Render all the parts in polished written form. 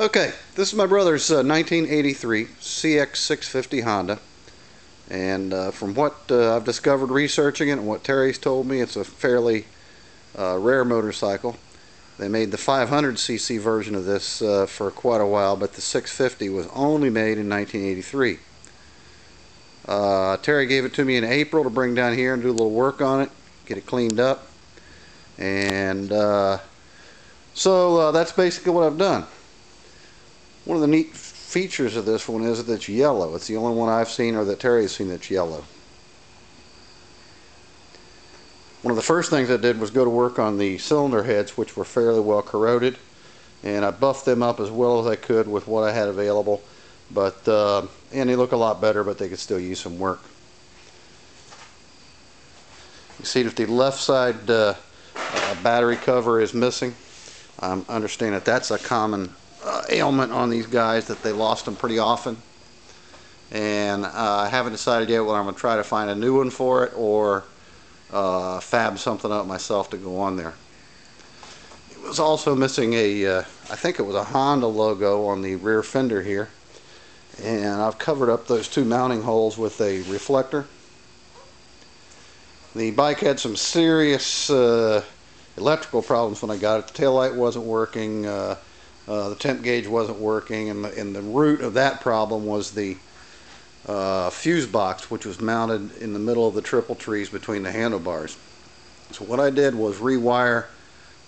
Okay, this is my brother's 1983 CX650 Honda, and from what I've discovered researching it and what Terry's told me, it's a fairly rare motorcycle. They made the 500cc version of this for quite a while, but the 650 was only made in 1983. Terry gave it to me in April to bring down here and do a little work on it, get it cleaned up, and so that's basically what I've done. One of the neat features of this one is that it's yellow. It's the only one I've seen or that Terry's seen that's yellow. One of the first things I did was go to work on the cylinder heads, which were fairly well corroded, and I buffed them up as well as I could with what I had available, but and they look a lot better, but they could still use some work. You see that the left side battery cover is missing. I understand that that's a common ailment on these guys, that they lost them pretty often, and I haven't decided yet whether I'm going to try to find a new one for it or fab something up myself to go on there. It was also missing a I think it was a Honda logo on the rear fender here, and I've covered up those two mounting holes with a reflector. The bike had some serious electrical problems when I got it. The taillight wasn't working, the temp gauge wasn't working, and the root of that problem was the fuse box, which was mounted in the middle of the triple trees between the handlebars. So what I did was rewire,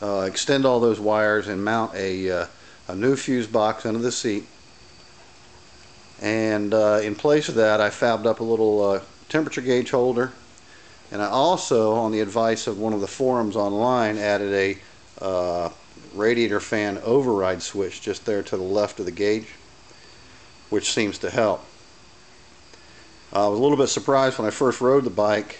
extend all those wires and mount a new fuse box under the seat, and in place of that I fabbed up a little temperature gauge holder, and I also, on the advice of one of the forums online, added a radiator fan override switch just there to the left of the gauge, which seems to help. I was a little bit surprised when I first rode the bike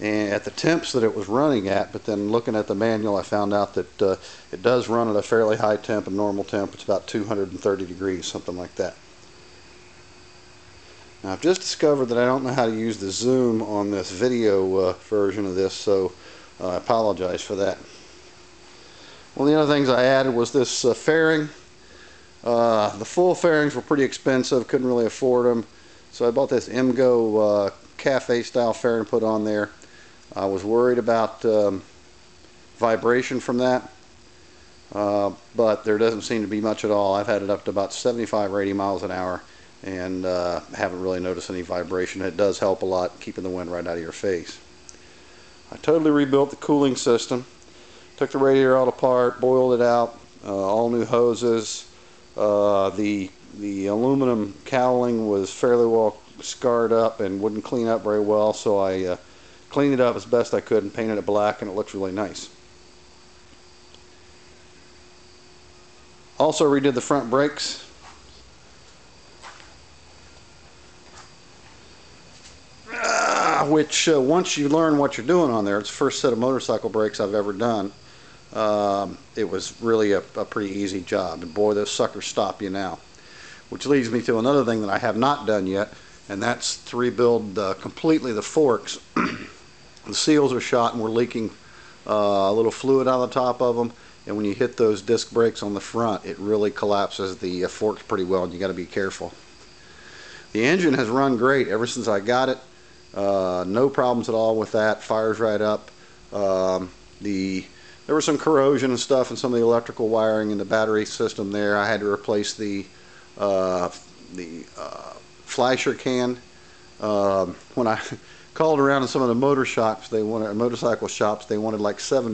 and at the temps that it was running at, but then looking at the manual I found out that it does run at a fairly high temp, a normal temp. It's about 230 degrees, something like that. Now I've just discovered that I don't know how to use the zoom on this video version of this, so I apologize for that. One of the other things I added was this fairing. The full fairings were pretty expensive, couldn't really afford them, so I bought this MGO cafe style fairing to put on there. I was worried about vibration from that, but there doesn't seem to be much at all. I've had it up to about 75 or 80 miles an hour and haven't really noticed any vibration. It does help a lot, keeping the wind right out of your face. I totally rebuilt the cooling system. Took the radiator all apart, boiled it out, all new hoses. The aluminum cowling was fairly well scarred up and wouldn't clean up very well, so I cleaned it up as best I could and painted it black, and it looks really nice. Also redid the front brakes. Which once you learn what you're doing on there, it's the first set of motorcycle brakes I've ever done. It was really a pretty easy job, and boy, those suckers stop you now. Which leads me to another thing that I have not done yet, and that's to rebuild completely the forks. The seals are shot and we're leaking a little fluid out of the top of them, and when you hit those disc brakes on the front, it really collapses the forks pretty well, and you got to be careful. The engine has run great ever since I got it. No problems at all with that. Fires right up. There was some corrosion and stuff in some of the electrical wiring in the battery system there. I had to replace the flasher can. When I called around to some of the motorcycle shops, they wanted like $70